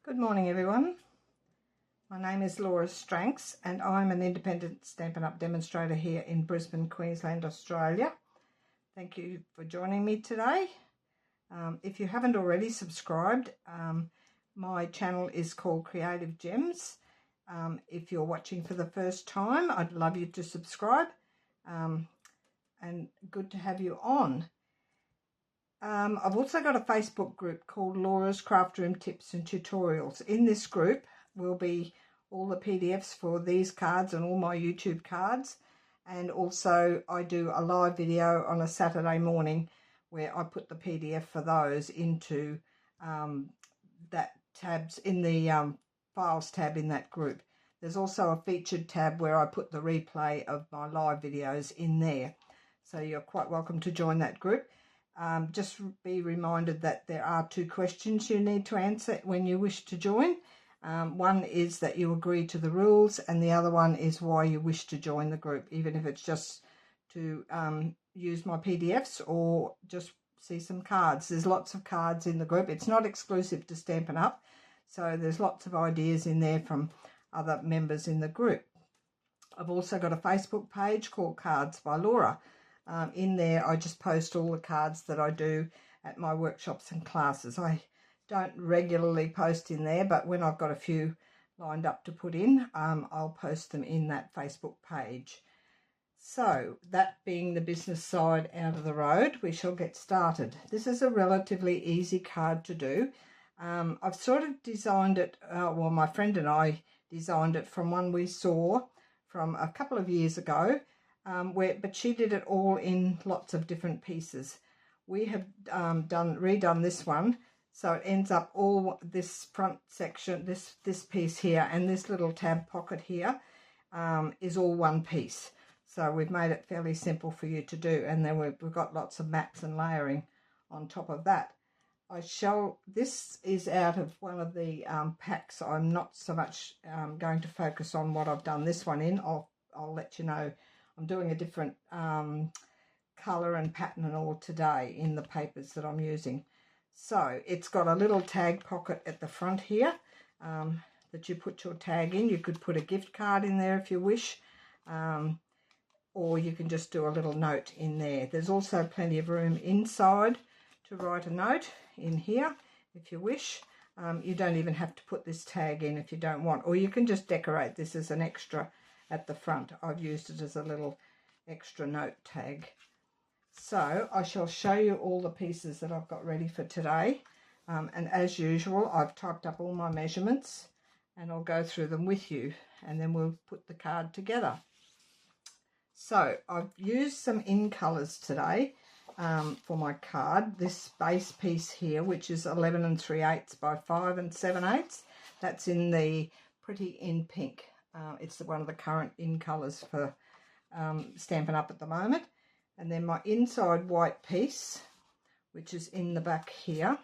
Good morning, everyone. My name is Laura Stranks and I'm an independent Stampin' Up! Demonstrator here in Brisbane, Queensland, Australia. Thank you for joining me today. If you haven't already subscribed, my channel is called Creative Gems. If you're watching for the first time, I'd love you to subscribe, and good to have you on. I've also got a Facebook group called Laura's Craft Room Tips and Tutorials. In this group will be all the PDFs for these cards and all my YouTube cards, and also I do a live video on a Saturday morning where I put the PDF for those into that tabs in the files tab in that group. There's also a featured tab where I put the replay of my live videos in there, so you're quite welcome to join that group. Just be reminded that there are 2 questions you need to answer when you wish to join. One is that you agree to the rules, and the other one is why you wish to join the group, even if it's just to use my PDFs or just see some cards. There's lots of cards in the group. It's not exclusive to Stampin' Up!, so there's lots of ideas in there from other members in the group. I've also got a Facebook page called Cards by Laura. In there I just post all the cards that I do at my workshops and classes. I don't regularly post in there, but when I've got a few lined up to put in, I'll post them in that Facebook page. So that being the business side out of the road, we shall get started. This is a relatively easy card to do. I've sort of designed it, well, my friend and I designed it from one we saw from a couple of years ago. But she did it all in lots of different pieces. We have redone this one, so it ends up all this front section, this piece here, and this little tab pocket here is all one piece. So we've made it fairly simple for you to do, and then we've got lots of mats and layering on top of that. This is out of one of the packs. I'm not so much going to focus on what I've done this one in. I'll let you know. I'm doing a different colour and pattern and all today in the papers that I'm using. So it's got a little tag pocket at the front here that you put your tag in. You could put a gift card in there if you wish, or you can just do a little note in there. There's also plenty of room inside to write a note in here if you wish. You don't even have to put this tag in if you don't want, or you can just decorate this as an extra at the front. I've used it as a little extra note tag. So I shall show you all the pieces that I've got ready for today, and as usual I've typed up all my measurements and I'll go through them with you, and then we'll put the card together. So I've used some in colours today for my card. This base piece here, which is 11 3/8 by 5 7/8, that's in the Pretty in Pink. It's one of the current in colours for Stampin' Up! At the moment. And then my inside white piece, which is in the back here.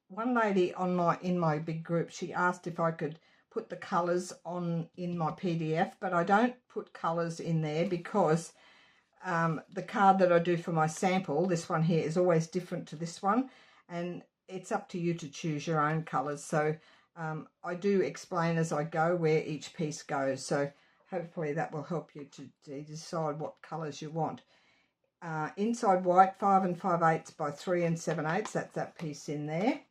One lady in my big group, she asked if I could put the colours in my PDF, but I don't put colours in there because the card that I do for my sample, this one here, is always different to this one, and it's up to you to choose your own colours. So I do explain as I go where each piece goes, so hopefully that will help you to decide what colours you want. Inside white, 5 5/8 by 3 7/8, that's that piece in there.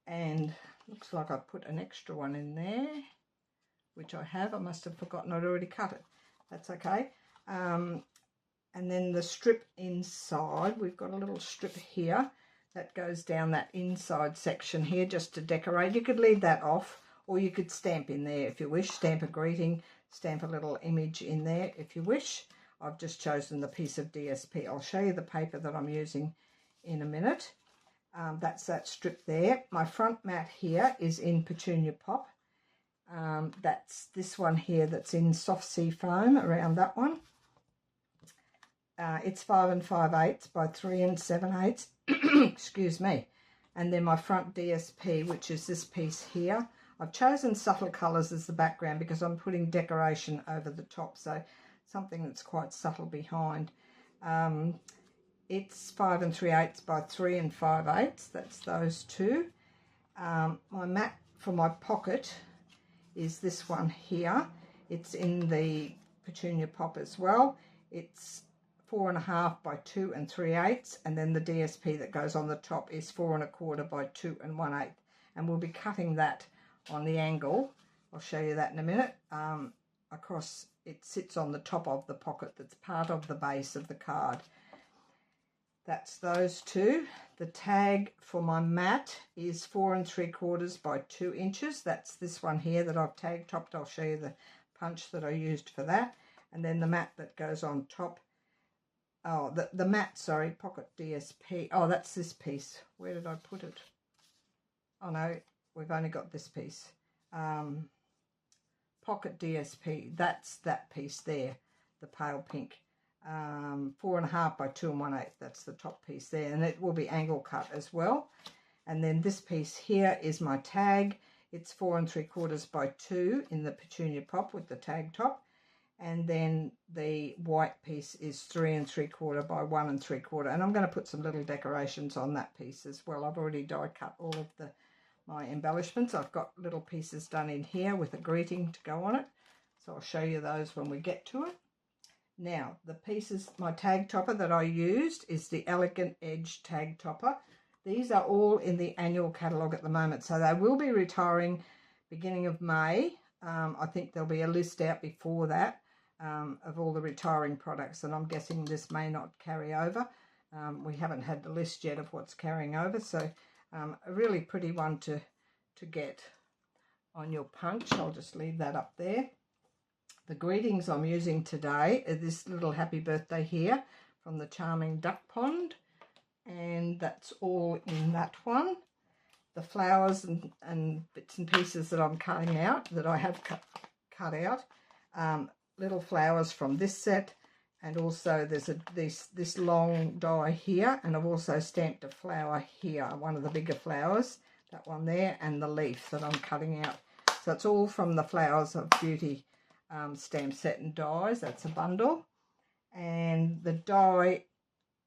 And looks like I put an extra one in there, which I have. I must have forgotten I'd already cut it. That's okay. And then the strip inside, we've got a little strip here that goes down that inside section here just to decorate. You could leave that off, or you could stamp in there if you wish. Stamp a greeting, stamp a little image in there if you wish. I've just chosen the piece of DSP. I'll show you the paper that I'm using in a minute. That's that strip there. My front mat here is in Petunia Pop. That's this one here that's in Soft Sea Foam around that one. It's 5 5/8 by 3 7/8. Excuse me. And then my front DSP, which is this piece here. I've chosen subtle colours as the background because I'm putting decoration over the top, so something that's quite subtle behind. It's 5 3/8 by 3 5/8. That's those two. My mat for my pocket is this one here. It's in the Petunia Pop as well. It's 4.5 by 2 3/8, and then the DSP that goes on the top is 4 1/4 by 2 1/8, and we'll be cutting that on the angle. I'll show you that in a minute. Across, it sits on the top of the pocket that's part of the base of the card. That's those two. The tag for my mat is 4 3/4 by 2 inches. That's this one here that I've tag topped. I'll show you the punch that I used for that. And then the mat that goes on top. Oh, the mat, sorry, pocket DSP. Oh, that's this piece. Where did I put it? Oh no, we've only got this piece. Pocket DSP, that's that piece there, the pale pink. 4.5 by 2 1/8, that's the top piece there, and it will be angle cut as well. And then this piece here is my tag. It's 4 3/4 by 2 in the Petunia Pop with the tag top, and then the white piece is 3 3/4 by 1 3/4, and I'm going to put some little decorations on that piece as well. I've already die cut all of my embellishments. I've got little pieces done in here with a greeting to go on it, so I'll show you those when we get to it. Now, the pieces, my tag topper that I used is the Elegant Edge tag topper. These are all in the annual catalogue at the moment, so they will be retiring beginning of May. I think there'll be a list out before that of all the retiring products, and I'm guessing this may not carry over. We haven't had the list yet of what's carrying over, so a really pretty one to get on your punch. I'll just leave that up there. The greetings I'm using today are this little happy birthday here from the Charming Duck Pond, and that's all in that one. The flowers and bits and pieces that I'm cutting out, that I have cut out, little flowers from this set, and also there's this long die here, and I've also stamped a flower here, one of the bigger flowers, that one there, and the leaf that I'm cutting out. So it's all from the Flowers of Beauty stamp set and dies. That's a bundle. And the die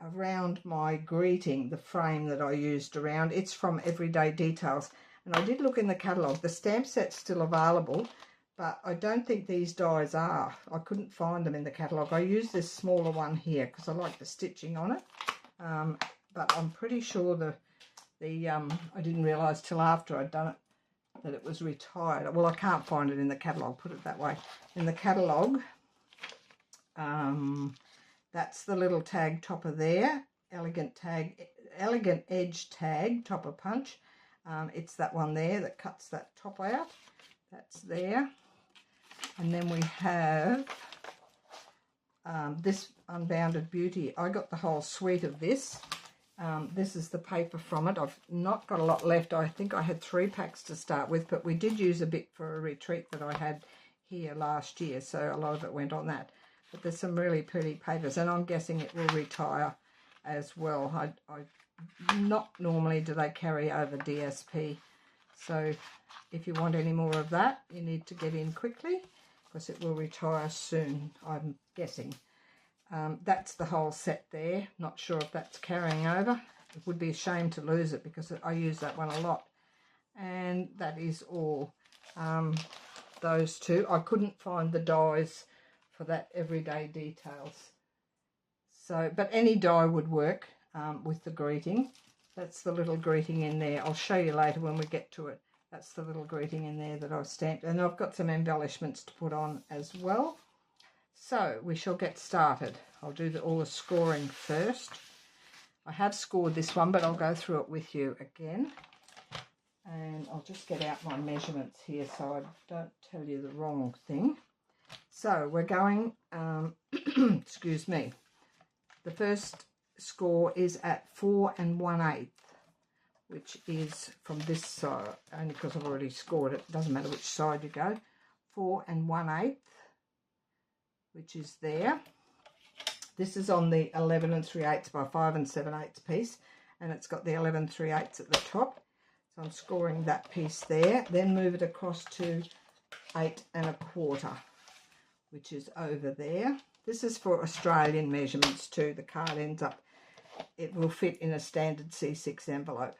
around my greeting, the frame that I used around, it's from Everyday Details, and I did look in the catalogue. The stamp set's still available, but I don't think these dies are. I couldn't find them in the catalogue. I used this smaller one here because I like the stitching on it, but I'm pretty sure I didn't realise till after I'd done it that it was retired. Well, I can't find it in the catalogue, put it that way. In the catalogue, that's the little tag topper there, Elegant Edge tag topper punch. It's that one there that cuts that top out. That's there. And then we have this Unbounded Beauty. I got the whole suite of this. This is the paper from it. I've not got a lot left. I think I had 3 packs to start with, but we did use a bit for a retreat that I had here last year, so a lot of it went on that. But there's some really pretty papers, and I'm guessing it will retire as well. Not normally do they carry over DSP, so if you want any more of that, you need to get in quickly because it will retire soon, I'm guessing. That's the whole set there. Not sure if that's carrying over. It would be a shame to lose it because I use that one a lot. And that is all. Those two. I couldn't find the dies for that Everyday Details. So, but any die would work with the greeting. That's the little greeting in there. I'll show you later when we get to it. That's the little greeting in there that I've stamped. And I've got some embellishments to put on as well. So we shall get started. I'll do all the scoring first. I have scored this one, but I'll go through it with you again. And I'll just get out my measurements here so I don't tell you the wrong thing. So we're going, excuse me, the first score is at 4 1/8, which is from this side, only because I've already scored it. It doesn't matter which side you go. 4 1/8. Which is there. This is on the 11 3/8 by 5 7/8 piece, and it's got the 11 3/8 at the top. So I'm scoring that piece there. Then move it across to 8 1/4, which is over there. This is for Australian measurements too. The card ends up, it will fit in a standard C6 envelope.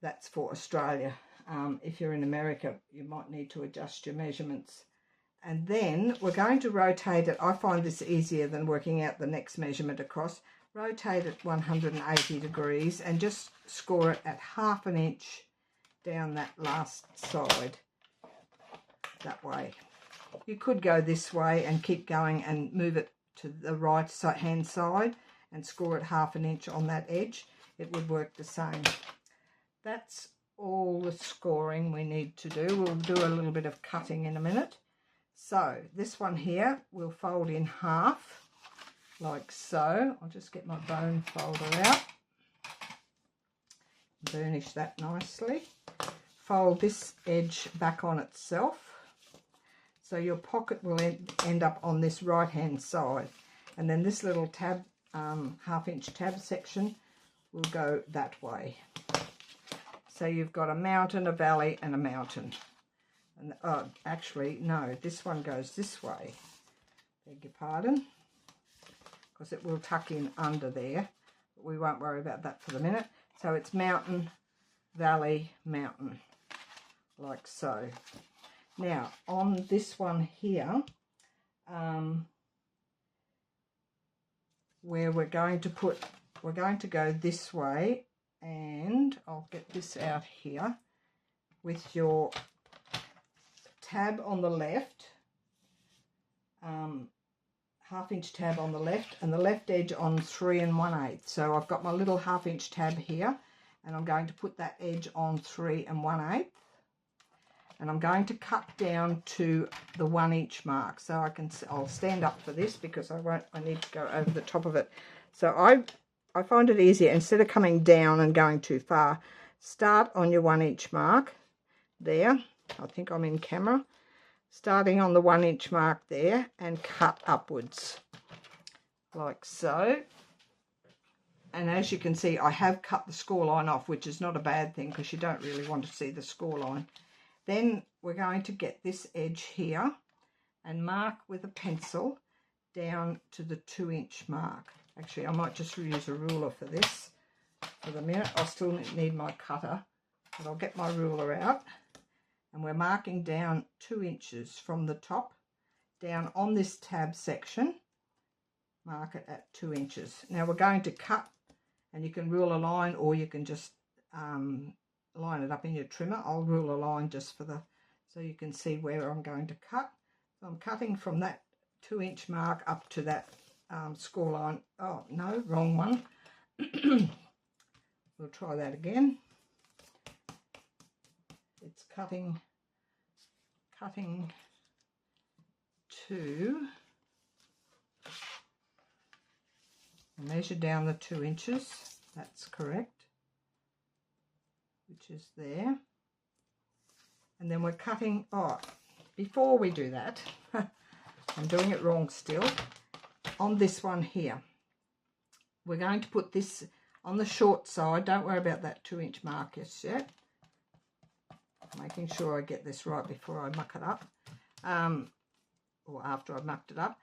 That's for Australia. If you're in America, you might need to adjust your measurements. And then we're going to rotate it. I find this easier than working out the next measurement across. Rotate it 180 degrees and just score it at 1/2 inch down that last side, that way. You could go this way and keep going and move it to the right hand side and score it 1/2 inch on that edge. It would work the same. That's all the scoring we need to do. We'll do a little bit of cutting in a minute. So this one here we'll fold in half, like so. I'll just get my bone folder out, burnish that nicely. Fold this edge back on itself, so your pocket will end up on this right hand side, and then this little tab, 1/2 inch tab section will go that way. So you've got a mountain, a valley and a mountain. And actually no, this one goes this way, beg your pardon, because it will tuck in under there, but we won't worry about that for the minute. So it's mountain, valley, mountain, like so. Now on this one here, where we're going to go this way, and I'll get this out here with your tab on the left, 1/2 inch tab on the left, and the left edge on 3 1/8. So I've got my little 1/2 inch tab here, and I'm going to put that edge on 3 1/8, and I'm going to cut down to the 1 inch mark. So I'll stand up for this because I need to go over the top of it. So I find it easier, instead of coming down and going too far, start on your 1 inch mark there. I think I'm in camera. Starting on the 1 inch mark there and cut upwards like so. And as you can see, I have cut the score line off, which is not a bad thing because you don't really want to see the score line. Then we're going to get this edge here and mark with a pencil down to the 2 inch mark. Actually, I might just use a ruler for this for the minute. I'll still need my cutter, but I'll get my ruler out. And we're marking down 2 inches from the top down on this tab section. Mark it at 2 inches. Now we're going to cut, and you can rule a line, or you can just line it up in your trimmer. I'll rule a line just so you can see where I'm going to cut. So I'm cutting from that 2 inch mark up to that score line. Oh no, wrong one. We'll try that again. It's cutting to, measure down the 2 inches, that's correct, which is there. And then we're cutting, before we do that, I'm doing it wrong still, on this one here, we're going to put this on the short side. Don't worry about that 2 inch mark just yet. Making sure I get this right before I muck it up, or after I've mucked it up.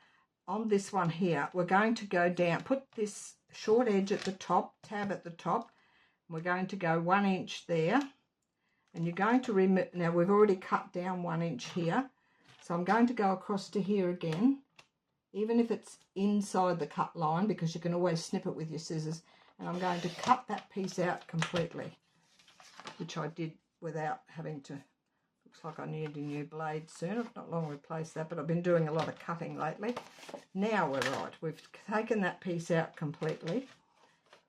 On this one here, we're going to go down, put this short edge at the top, tab at the top. We're going to go 1 inch there, and you're going to remove, now we've already cut down 1 inch here, so I'm going to go across to here again, even if it's inside the cut line, because you can always snip it with your scissors, and I'm going to cut that piece out completely, which I did without having to. Looks like I need a new blade soon. I've not long replaced that, but I've been doing a lot of cutting lately. Now we're right. We've taken that piece out completely,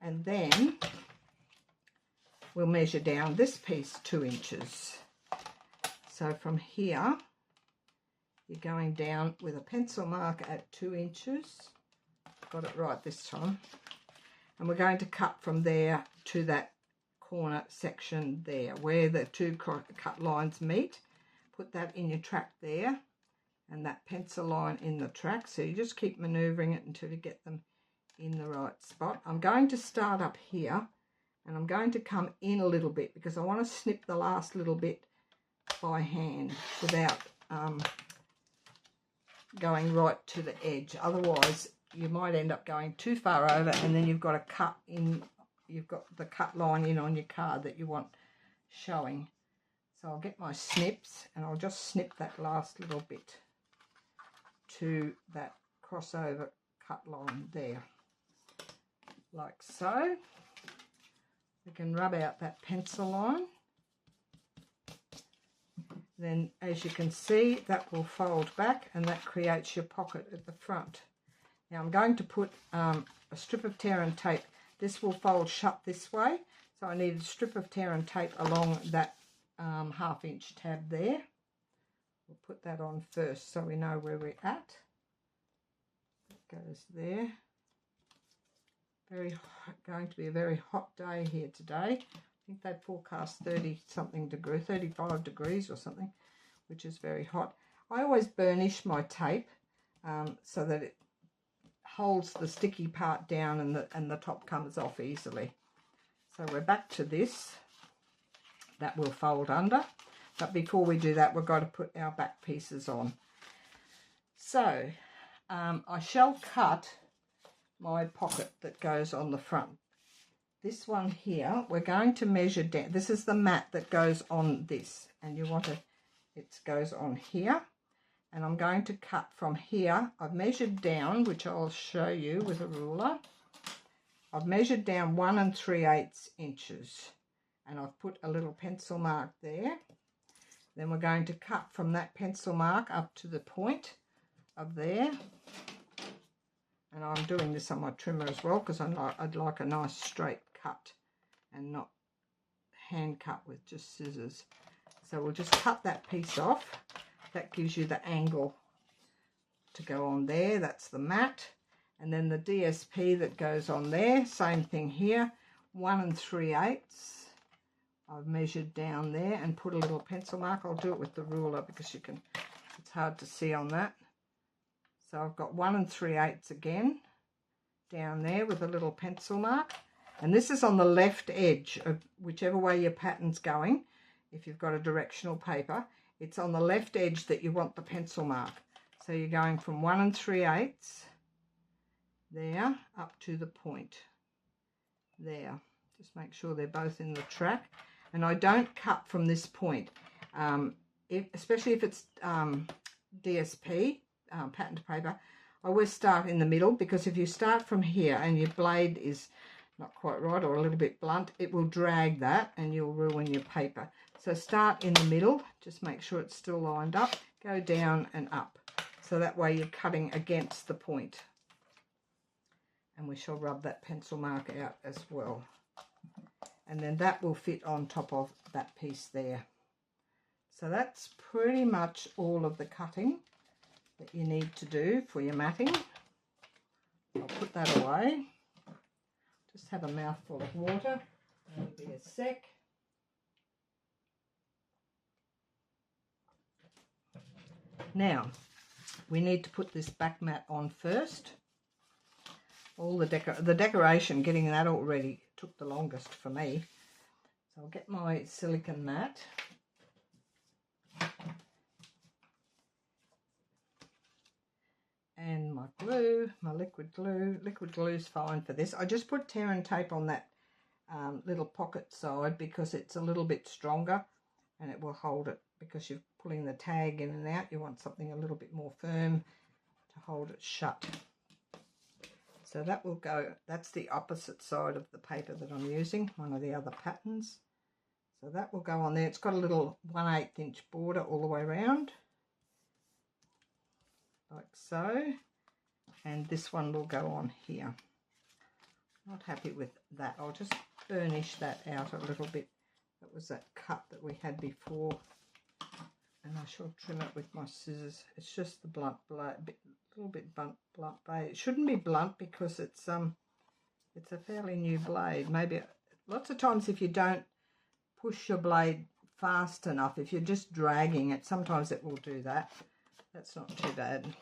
and then we'll measure down this piece 2 inches. So from here, you're going down with a pencil mark at 2 inches. Got it right this time. And we're going to cut from there to that corner section there where the two cut lines meet. Put that in your track there, and that pencil line in the track. So you just keep maneuvering it until you get them in the right spot. I'm going to start up here, and I'm going to come in a little bit because I want to snip the last little bit by hand without going right to the edge. Otherwise you might end up going too far over, and then you've got to cut in. You've got the cut line in on your card that you want showing. So I'll get my snips and I'll just snip that last little bit to that crossover cut line there, like so. We can rub out that pencil line. Then, as you can see, that will fold back and that creates your pocket at the front. Now I'm going to put a strip of tear and tape. This will fold shut this way, so I need a strip of tear and tape along that 1/2 inch tab there. We'll put that on first so we know where we're at. It goes there. Going to be a very hot day here today. I think they forecast 30-something degrees, 35 degrees or something, which is very hot. I always burnish my tape so that it holds the sticky part down and the top comes off easily. So we're back to this. That will fold under. But before we do that, we've got to put our back pieces on. So I shall cut my pocket that goes on the front. This one here, we're going to measure down. This is the mat that goes on this, and you want to, it goes on here. And I'm going to cut from here. I've measured down, which I'll show you with a ruler. I've measured down 1 3/8 inches, and I've put a little pencil mark there. Then we're going to cut from that pencil mark up to the point of there. And I'm doing this on my trimmer as well because I'd like a nice straight cut and not hand cut with just scissors. So we'll just cut that piece off. That gives you the angle to go on there. That's the mat. And then the DSP that goes on there, same thing here, 1 3/8. I've measured down there and put a little pencil mark. I'll do it with the ruler because it's hard to see on that. So I've got 1 3/8 again down there with a little pencil mark. And this is on the left edge of whichever way your pattern's going. If you've got a directional paper, it's on the left edge that you want the pencil mark. So you're going from 1 3/8 there up to the point there. Just make sure they're both in the track. And I don't cut from this point, especially if it's DSP, patterned paper. I always start in the middle, because if you start from here and your blade is not quite right or a little bit blunt, it will drag that and you'll ruin your paper. So start in the middle, just make sure it's still lined up, go down and up. So that way you're cutting against the point. And we shall rub that pencil mark out as well. And then that will fit on top of that piece there. So that's pretty much all of the cutting that you need to do for your matting. I'll put that away. Just have a mouthful of water. That'll be a sec. Now, we need to put this back mat on first. All the decoration, getting that all ready, took the longest for me. So I'll get my silicone mat. And my glue, my liquid glue. Liquid glue is fine for this. I just put tear and tape on that little pocket side because it's a little bit stronger and it will hold it, because you're pulling the tag in and out. You want something a little bit more firm to hold it shut. So that will go, that's the opposite side of the paper that I'm using, one of the other patterns. So that will go on there. It's got a little 1/8 inch border all the way around, like so. And this one will go on here. Not happy with that. I'll just burnish that out a little bit. That was that cut that we had before. And I shall trim it with my scissors. It's just the blunt blade, a little bit blunt blade. It shouldn't be blunt because it's a fairly new blade. Maybe lots of times if you don't push your blade fast enough, if you're just dragging it, sometimes it will do that. That's not too bad.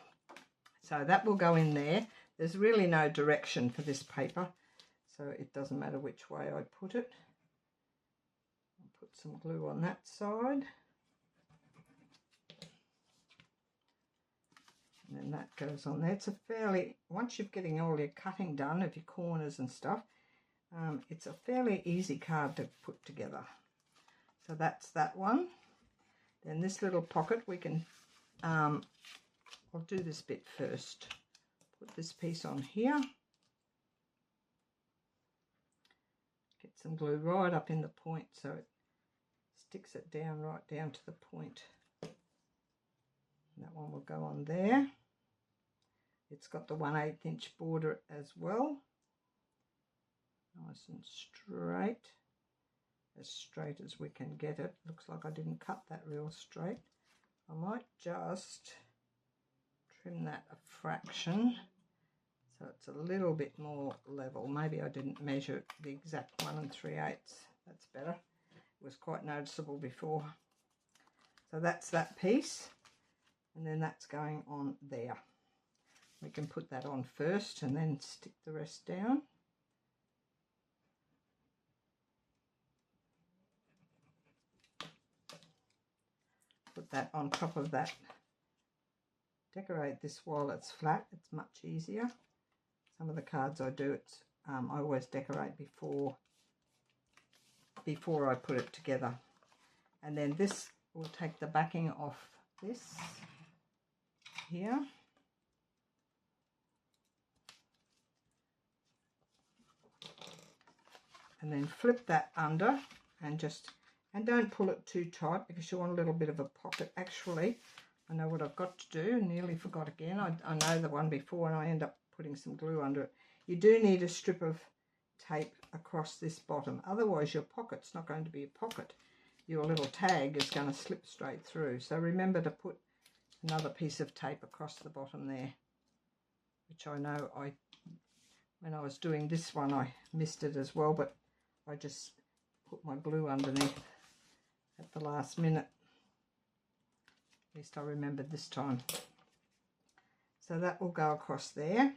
So that will go in there. There's really no direction for this paper, so it doesn't matter which way I put it. I'll put some glue on that side. And then that goes on there. It's a fairly, once you're getting all your cutting done of your corners and stuff, it's a fairly easy card to put together. So that's that one. Then this little pocket we can, I'll do this bit first. Put this piece on here. Get some glue right up in the point so it sticks it down right down to the point. That one will go on there. It's got the 1/8 inch border as well. Nice and straight as we can get it. Looks like I didn't cut that real straight. I might just trim that a fraction so it's a little bit more level. Maybe I didn't measure the exact 1 3/8. That's better. It was quite noticeable before. So that's that piece, and then that's going on there. We can put that on first and then stick the rest down. Put that on top of that. Decorate this while it's flat. It's much easier. Some of the cards I do, it's I always decorate before I put it together. And then this will take the backing off this here. And then flip that under and don't pull it too tight because you want a little bit of a pocket. Actually, I know what I've got to do. Nearly forgot again. I know the one before and I end up putting some glue under it. You do need a strip of tape across this bottom. Otherwise your pocket's not going to be a pocket. Your little tag is going to slip straight through. So remember to put another piece of tape across the bottom there, which I know when I was doing this one I missed it as well, but I just put my glue underneath at the last minute. At least I remembered this time. So that will go across there,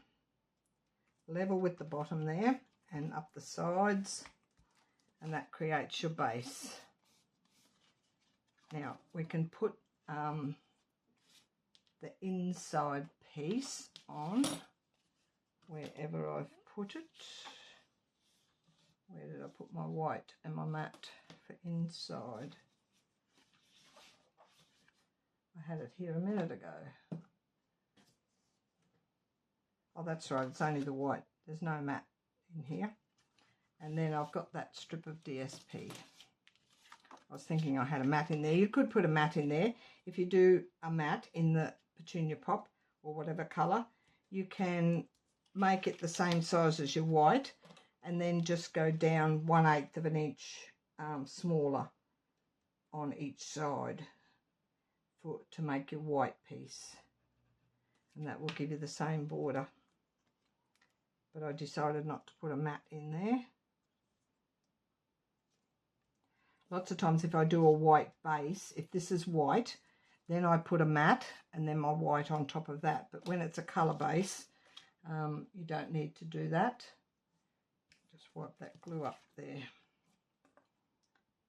level with the bottom there and up the sides, and that creates your base. Now we can put the inside piece on wherever I've put it. Where did I put my white and my matte for inside? I had it here a minute ago. Oh, that's right, it's only the white. There's no matte in here. And then I've got that strip of DSP. I was thinking I had a matte in there. You could put a matte in there. If you do a matte in the Petunia Pop or whatever colour, you can make it the same size as your white and then just go down 1/8 of an inch smaller on each side to make your white piece, and that will give you the same border. But I decided not to put a matte in there. Lots of times if I do a white base, if this is white, then I put a matte and then my white on top of that. But when it's a colour base, you don't need to do that. Just wipe that glue up there.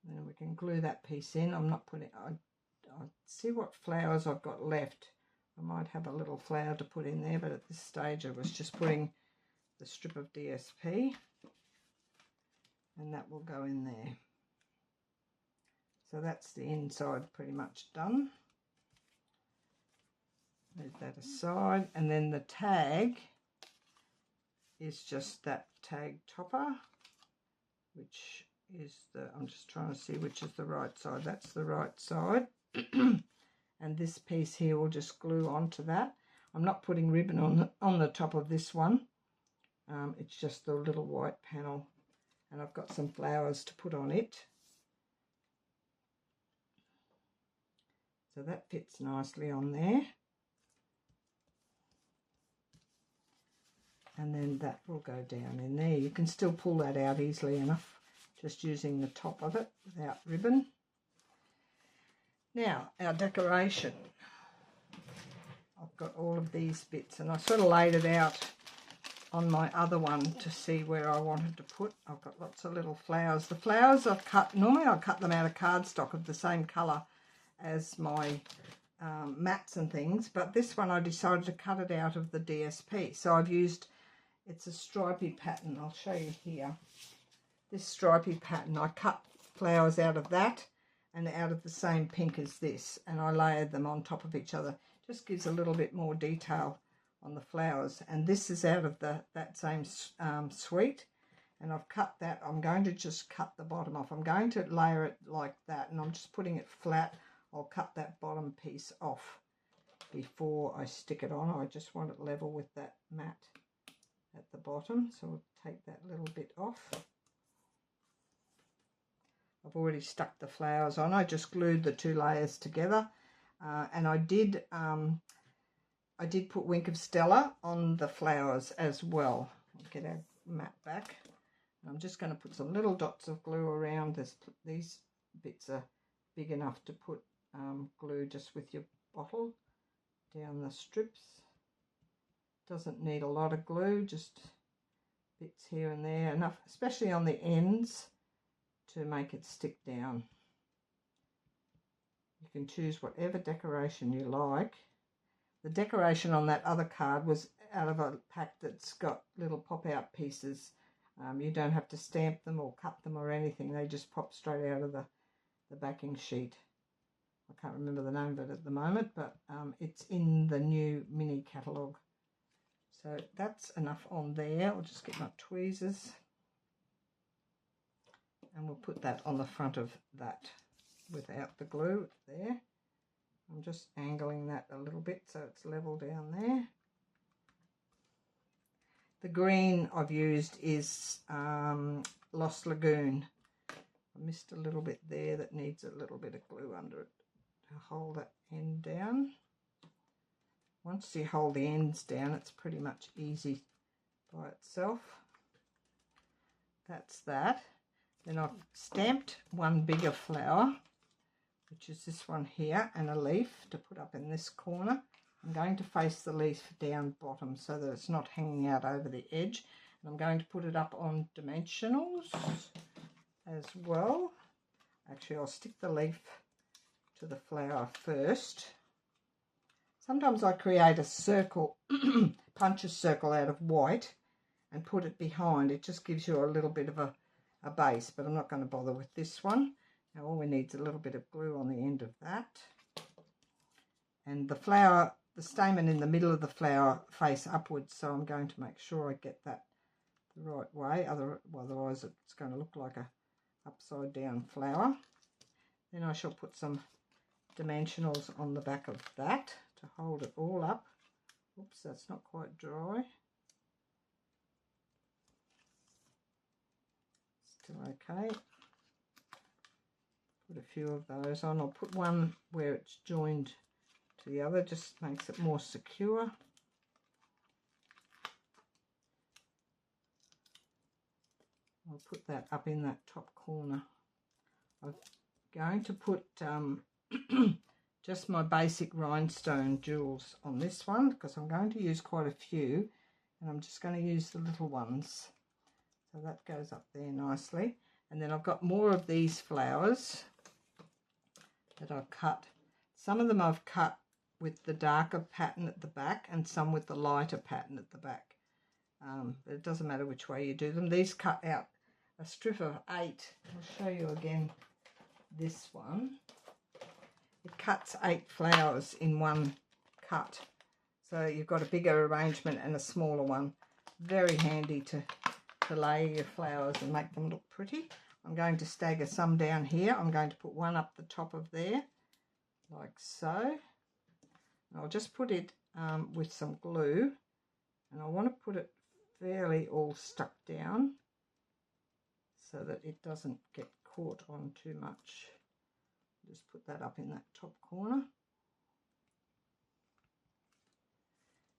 Then we can glue that piece in. I'm not putting, I'll see what flowers I've got left. I might have a little flower to put in there, but at this stage I was just putting the strip of DSP, and that will go in there. So that's the inside pretty much done. Move that aside, and then the tag is just that tag topper, which is the, I'm just trying to see which is the right side. That's the right side. And this piece here will just glue onto that. I'm not putting ribbon on the top of this one. It's just the little white panel, and I've got some flowers to put on it. So that fits nicely on there. And then that will go down in there. You can still pull that out easily enough, just using the top of it without ribbon. Now, our decoration. I've got all of these bits, and I sort of laid it out on my other one to see where I wanted to put. I've got lots of little flowers. The flowers I've cut, normally I cut them out of cardstock of the same colour as my mats and things, but this one I decided to cut it out of the DSP. So I've used, it's a stripy pattern. I'll show you here. This stripy pattern, I cut flowers out of that, and out of the same pink as this, and I layered them on top of each other. Just gives a little bit more detail on the flowers. And this is out of that same suite, and I've cut that. I'm going to just cut the bottom off. I'm going to layer it like that, and I'm just putting it flat. I'll cut that bottom piece off before I stick it on. I just want it level with that mat at the bottom, so I'll take that little bit off. I've already stuck the flowers on. I just glued the 2 layers together, and I did put Wink of Stella on the flowers as well. I'll get our mat back. I'm just going to put some little dots of glue around this. These bits are big enough to put glue just with your bottle down the strips. Doesn't need a lot of glue, just bits here and there, enough, especially on the ends, to make it stick down. You can choose whatever decoration you like. The decoration on that other card was out of a pack that's got little pop-out pieces. You don't have to stamp them or cut them or anything. They just pop straight out of the backing sheet. I can't remember the name of it at the moment, but it's in the new mini catalogue. So that's enough on there. I'll just get my tweezers, and we'll put that on the front of that without the glue there. I'm just angling that a little bit so it's level down there. The green I've used is Lost Lagoon. I missed a little bit there that needs a little bit of glue under it to hold that end down. Once you hold the ends down, it's pretty much easy by itself. That's that. Then I've stamped one bigger flower, which is this one here, and a leaf to put up in this corner. I'm going to face the leaf down bottom so that it's not hanging out over the edge. And I'm going to put it up on dimensionals as well. Actually, I'll stick the leaf to the flower first. Sometimes I create a circle, punch a circle out of white and put it behind. It just gives you a little bit of a base, but I'm not going to bother with this one. Now all we need is a little bit of glue on the end of that. And the flower, the stamen in the middle of the flower face upwards, so I'm going to make sure I get that the right way. Otherwise it's going to look like a upside down flower. Then I shall put some dimensionals on the back of that to hold it all up. Oops, that's not quite dry. Still okay. Put a few of those on. I'll put one where it's joined to the other, just makes it more secure. I'll put that up in that top corner. I'm going to put just my basic rhinestone jewels on this one because I'm going to use quite a few, and I'm just going to use the little ones. So that goes up there nicely. And then I've got more of these flowers that I've cut. Some of them I've cut with the darker pattern at the back and some with the lighter pattern at the back. But it doesn't matter which way you do them. These cut out a strip of 8. I'll show you again this one. It cuts 8 flowers in one cut. So you've got a bigger arrangement and a smaller one. Very handy to lay your flowers and make them look pretty. I'm going to stagger some down here. I'm going to put one up the top of there, like so. And I'll just put it with some glue, and I want to put it fairly all stuck down so that it doesn't get caught on too much. Just put that up in that top corner.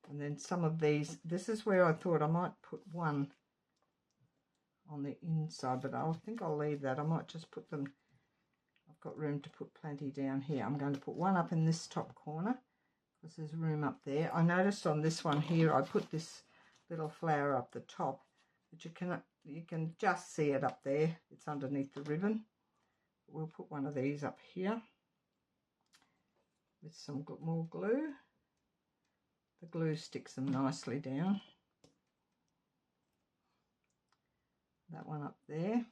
And then some of these, this is where I thought I might put one on the inside, but I think I'll leave that. I might just put them, I've got room to put plenty down here. I'm going to put one up in this top corner because there's room up there. I noticed on this one here I put this little flower up the top, but you can just see it up there. It's underneath the ribbon. We'll put one of these up here with some more glue. The glue sticks them nicely down. That one up there.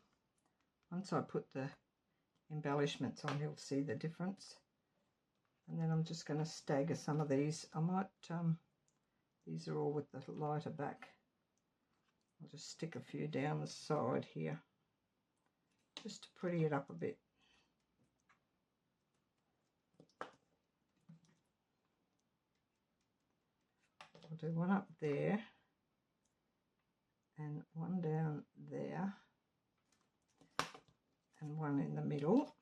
Once I put the embellishments on, you'll see the difference. And then I'm just going to stagger some of these. I might, these are all with the lighter back. I'll just stick a few down the side here, just to pretty it up a bit. I'll do one up there and one down there and one in the middle.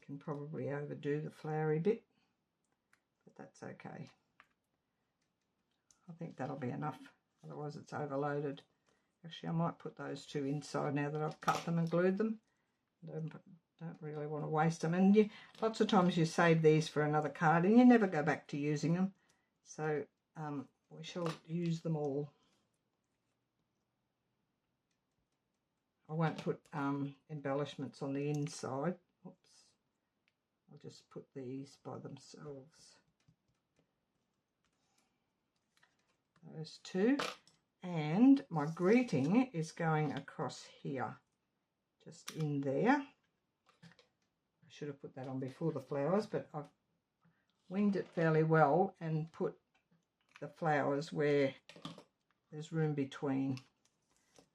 Can probably overdo the flowery bit, but that's okay. I think that'll be enough, otherwise it's overloaded. Actually, I might put those two inside now that I've cut them and glued them. Don't really want to waste them. And lots of times you save these for another card and you never go back to using them. So we shall use them all. I won't put embellishments on the inside. Oops. I'll just put these by themselves. Those two. And my greeting is going across here, just in there. I should have put that on before the flowers, but I've winged it fairly well and put the flowers where there's room between.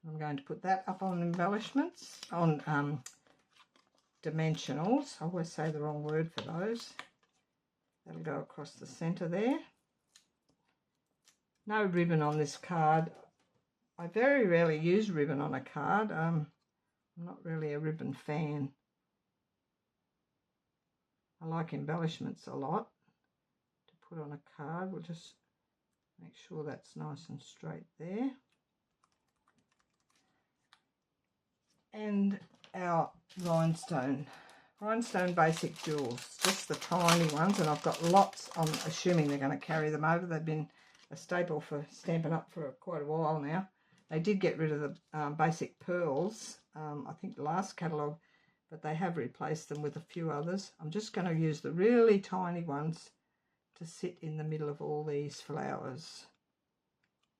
I'm going to put that up on embellishments, on dimensionals. I always say the wrong word for those. That'll go across the centre there. No ribbon on this card. I very rarely use ribbon on a card. I'm not really a ribbon fan. I like embellishments a lot to put on a card. We'll just make sure that's nice and straight there. And our rhinestone basic jewels, just the tiny ones, and I've got lots. I'm assuming they're going to carry them over. They've been a staple for Stampin' Up for quite a while now. They did get rid of the basic pearls, I think the last catalogue, but they have replaced them with a few others. I'm just going to use the really tiny ones to sit in the middle of all these flowers,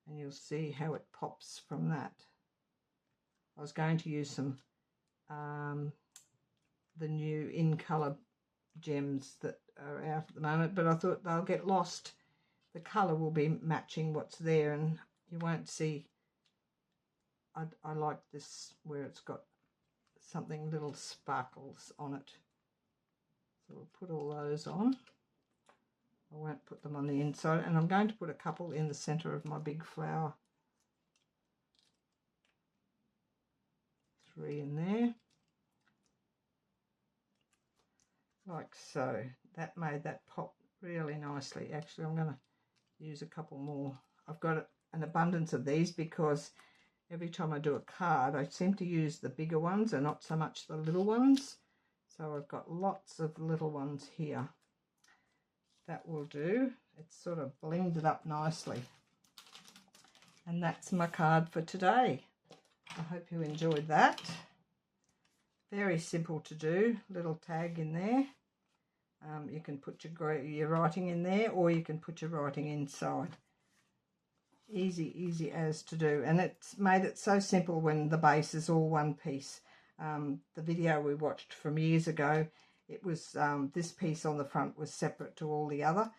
and you'll see how it pops from that. I was going to use some the new in colour gems that are out at the moment, but I thought they'll get lost. The colour will be matching what's there, and you won't see. I like this where it's got something, little sparkles on it. So we'll put all those on. I won't put them on the inside, and I'm going to put a couple in the centre of my big flower. 3 in there, like so. That made that pop really nicely. Actually, I'm going to use a couple more. I've got an abundance of these because every time I do a card I seem to use the bigger ones and not so much the little ones. So I've got lots of little ones here. That will do. It's sort of blended up nicely. And that's my card for today. I hope you enjoyed that. Very simple to do. Little tag in there. You can put your writing in there, or you can put your writing inside. Easy as to do. And it's made it so simple when the base is all one piece. The video we watched from years ago, it was this piece on the front was separate to all the other.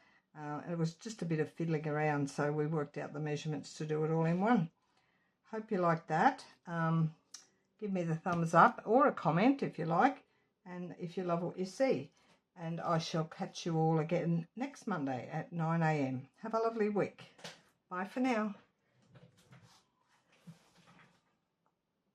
It was just a bit of fiddling around, so we worked out the measurements to do it all in one. Hope you like that. Give me the thumbs up or a comment if you like, and if you love what you see. And I shall catch you all again next Monday at 9 AM. Have a lovely week. Bye for now.